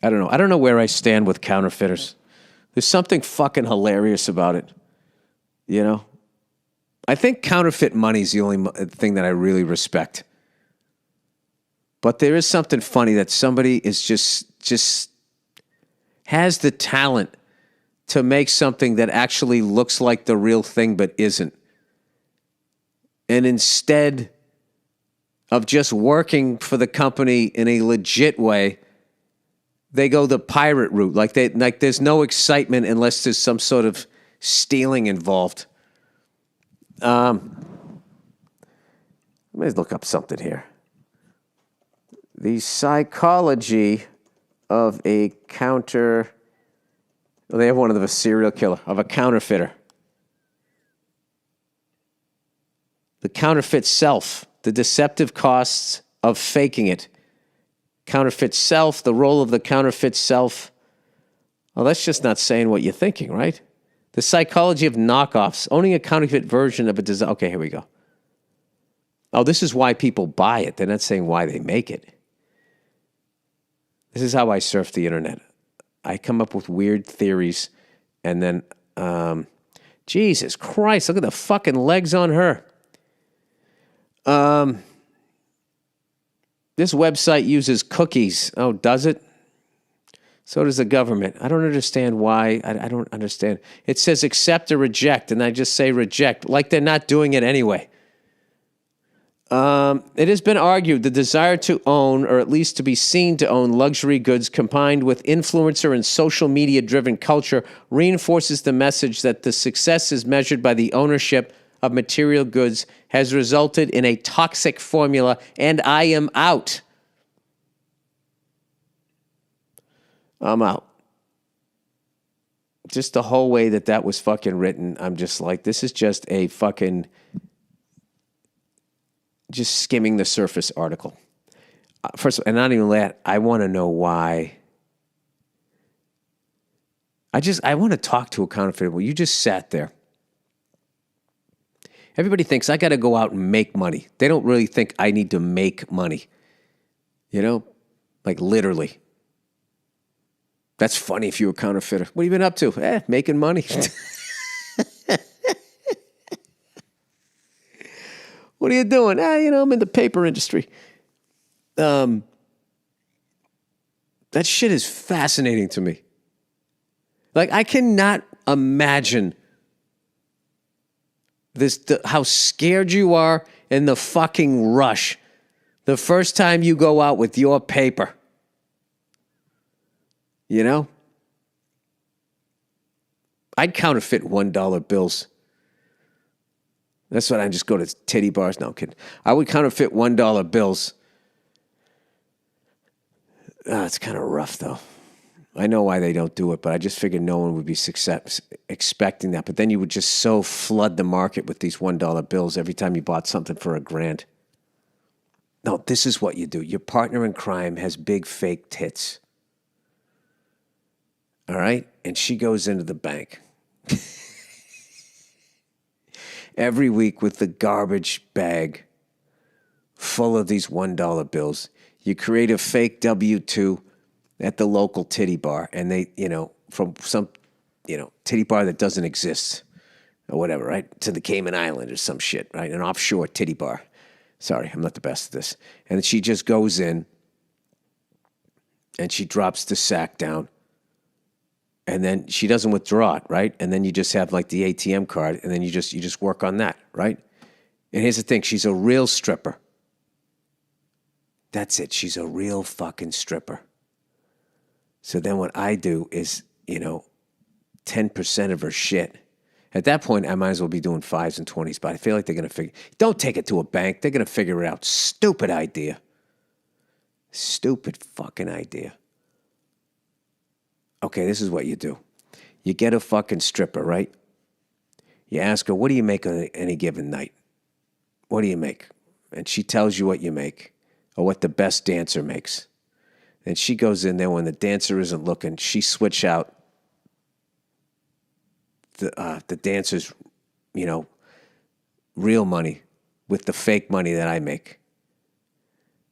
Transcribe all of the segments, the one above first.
I don't know. I don't know where I stand with counterfeiters. There's something fucking hilarious about it. You know? I think counterfeit money is the only thing that I really respect. But there is something funny that somebody is just has the talent to make something that actually looks like the real thing but isn't. And instead of just working for the company in a legit way, they go the pirate route. Like there's no excitement unless there's some sort of stealing involved. Let me look up something here. The psychology of a counter... Well, they have one of a serial killer, of a counterfeiter. The counterfeit self, the deceptive costs of faking it. Counterfeit self, the role of the counterfeit self. Well, that's just not saying what you're thinking, right? The psychology of knockoffs, owning a counterfeit version of a design. Okay, here we go. Oh, this is why people buy it. They're not saying why they make it. This is how I surf the internet. I come up with weird theories, and then, Jesus Christ, look at the fucking legs on her. This website uses cookies. Oh, does it? So does the government. I don't understand why. I don't understand. It says accept or reject, and I just say reject, like they're not doing it anyway. It has been argued the desire to own, or at least to be seen to own, luxury goods combined with influencer and social media-driven culture reinforces the message that the success is measured by the ownership of material goods has resulted in a toxic formula, and I am out. I'm out. Just the whole way that was fucking written, I'm just like, this is just a fucking... just skimming the surface article. First, and not even that, I want to know why. I want to talk to a counterfeiter. Well, you just sat there. Everybody thinks I got to go out and make money. They don't really think I need to make money. You know? Like literally. That's funny if you're a counterfeiter. What have you been up to? Making money. What are you doing? I'm in the paper industry. That shit is fascinating to me. Like, I cannot imagine how scared you are in the fucking rush the first time you go out with your paper. You know? I'd counterfeit $1 bills. That's what I just go to titty bars. No, I'm kidding. I would counterfeit $1 bills. It's kind of rough, though. I know why they don't do it, but I just figured no one would be expecting that. But then you would just so flood the market with these $1 bills every time you bought something for $1,000. No, this is what you do. Your partner in crime has big fake tits. All right? And she goes into the bank every week with the garbage bag full of these $1 bills. You create a fake W-2 at the local titty bar, and they, from some, titty bar that doesn't exist or whatever, right? To the Cayman Island or some shit, right? An offshore titty bar. Sorry, I'm not the best at this. And she just goes in and she drops the sack down. And then she doesn't withdraw it, right? And then you just have like the ATM card, and then you just work on that, right? And here's the thing, she's a real stripper. That's it, she's a real fucking stripper. So then what I do is, 10% of her shit. At that point, I might as well be doing 5s and 20s, but I feel like they're going to figure, don't take it to a bank, they're going to figure it out. Stupid idea. Stupid fucking idea. Okay, this is what you do. You get a fucking stripper, right? You ask her, what do you make on any given night? What do you make? And she tells you what you make, or what the best dancer makes. And she goes in there when the dancer isn't looking. She switch out the dancer's, real money with the fake money that I make.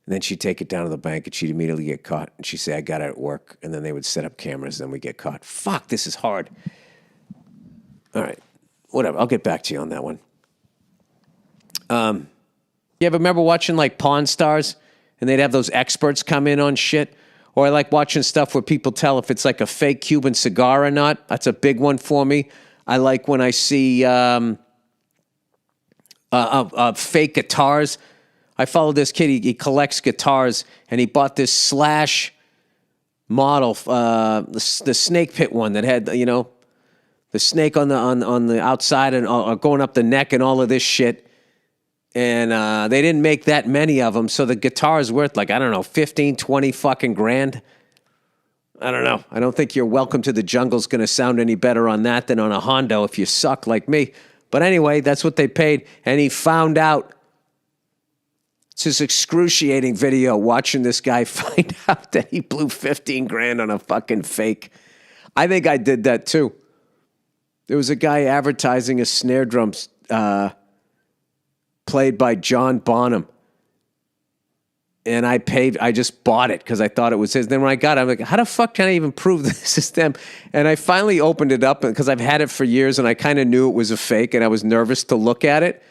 And then she'd take it down to the bank and she'd immediately get caught. And she'd say, I got it at work. And then they would set up cameras and then we get caught. Fuck, this is hard. All right. Whatever. I'll get back to you on that one. You ever remember watching like Pawn Stars? And they'd have those experts come in on shit? Or I like watching stuff where people tell if it's like a fake Cuban cigar or not. That's a big one for me. I like when I see fake guitars. I follow this kid. He collects guitars, and he bought this Slash model, the snake pit one that had the snake on the outside and going up the neck and all of this shit. And they didn't make that many of them, so the guitar is worth like, I don't know, 15, 20 fucking grand. I don't know. I don't think your Welcome to the Jungle is going to sound any better on that than on a Hondo if you suck like me. But anyway, that's what they paid. And he found out. It's his excruciating video watching this guy find out that he blew 15 grand on a fucking fake. I think I did that too. There was a guy advertising a snare drum played by John Bonham. And I just bought it because I thought it was his. Then when I got it, I'm like, how the fuck can I even prove this is them? And I finally opened it up because I've had it for years and I kind of knew it was a fake and I was nervous to look at it.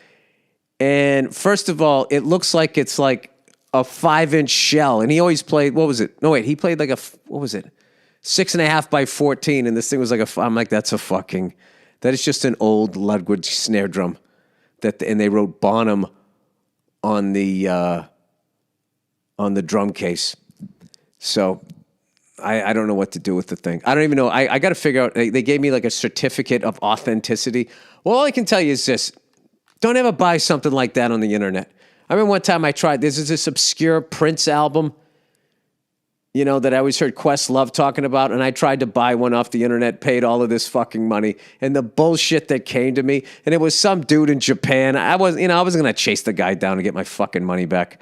And first of all, it looks like it's like a 5-inch shell. And he always played, what was it? No, wait, he played like what was it? 6.5 by 14. And this thing was like I'm like, that is just an old Ludwig snare drum. And they wrote Bonham on the drum case. So I don't know what to do with the thing. I don't even know. I got to figure out. They gave me like a certificate of authenticity. Well, all I can tell you is this. Don't ever buy something like that on the internet. I remember one time I tried, this obscure Prince album, that I always heard Questlove talking about, and I tried to buy one off the internet, paid all of this fucking money, and the bullshit that came to me, and it was some dude in Japan. I wasn't going to chase the guy down and get my fucking money back.